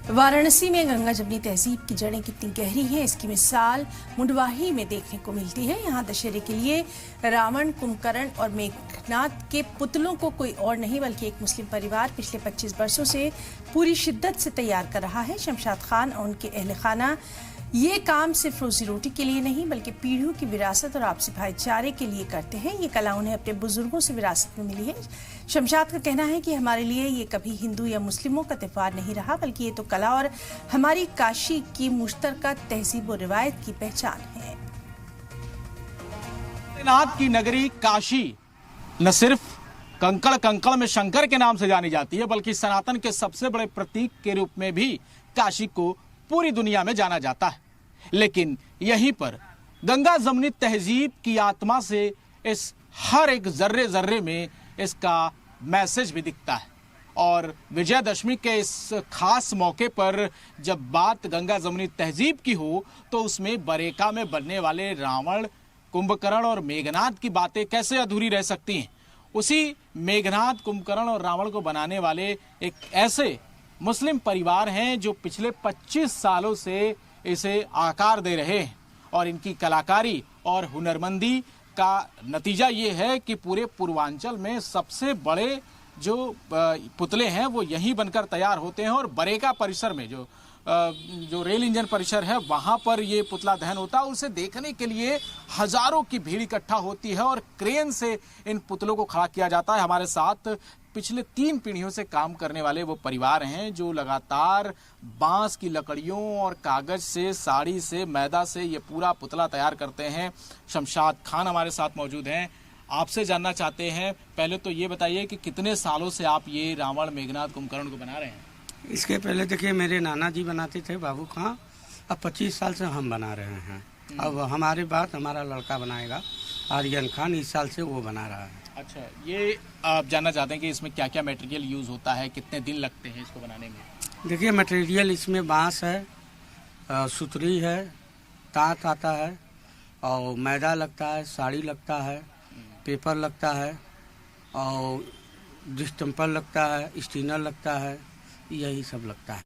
वाराणसी में गंगा जमुनी तहजीब की जड़ें कितनी गहरी हैं, इसकी मिसाल मुंडवाही में देखने को मिलती है। यहाँ दशहरे के लिए रावण, कुंभकर्ण और मेघनाद के पुतलों को कोई और नहीं बल्कि एक मुस्लिम परिवार पिछले 25 वर्षों से पूरी शिद्दत से तैयार कर रहा है। शमशाद खान और उनके अहल खाना ये काम सिर्फ रोजी रोटी के लिए नहीं बल्कि पीढ़ियों की विरासत और आपसी भाईचारे के लिए करते हैं। ये कला उन्हें अपने बुजुर्गों से विरासत में मिली है। शमशाद का कहना है कि हमारे लिए ये कभी हिंदू या मुस्लिमों का त्योहार नहीं रहा बल्कि ये तो कला और हमारी काशी की मुश्तरका तहजीब और रिवायत की पहचान है। नाथ की नगरी काशी न सिर्फ कंकड़ कंकड़ में शंकर के नाम से जानी जाती है बल्कि सनातन के सबसे बड़े प्रतीक के रूप में भी काशी को पूरी दुनिया में जाना जाता है। लेकिन यहीं पर गंगा जमुनी तहजीब की आत्मा से इस हर एक जर्रे जर्रे में इसका मैसेज भी दिखता है। और विजयदशमी के इस खास मौके पर जब बात गंगा जमुनी तहजीब की हो तो उसमें बरेका में बनने वाले रावण, कुंभकर्ण और मेघनाद की बातें कैसे अधूरी रह सकती हैं। उसी मेघनाद, कुंभकर्ण और रावण को बनाने वाले एक ऐसे मुस्लिम परिवार हैं जो पिछले 25 सालों से इसे आकार दे रहे हैं और इनकी कलाकारी और हुनरमंदी का नतीजा ये है कि पूरे पूर्वांचल में सबसे बड़े जो पुतले हैं वो यहीं बनकर तैयार होते हैं। और बरेका परिसर में जो रेल इंजन परिसर है वहां पर ये पुतला दहन होता है। उसे देखने के लिए हजारों की भीड़ इकट्ठा होती है और क्रेन से इन पुतलों को खड़ा किया जाता है। हमारे साथ पिछले 3 पीढ़ियों से काम करने वाले वो परिवार हैं जो लगातार बांस की लकड़ियों और कागज से, साड़ी से, मैदा से ये पूरा पुतला तैयार करते हैं। शमशाद खान हमारे साथ मौजूद हैं। आपसे जानना चाहते हैं, पहले तो ये बताइए कि कितने सालों से आप ये रावण, मेघनाद, कुंभकर्ण को बना रहे हैं? इसके पहले देखिए मेरे नाना जी बनाते थे, बाबू खां। अब 25 साल से हम बना रहे हैं। अब हमारे बाद हमारा लड़का बनाएगा, आर्यन खान, इस साल से वो बना रहा है। अच्छा, ये आप जानना चाहते हैं कि इसमें क्या क्या मटेरियल यूज होता है, कितने दिन लगते हैं इसको बनाने में? देखिए मटेरियल इसमें बांस है, सुतरी है, तांत आता है और मैदा लगता है, साड़ी लगता है, पेपर लगता है और डिस्टेम्पर लगता है, स्टीनर लगता है, यही सब लगता है।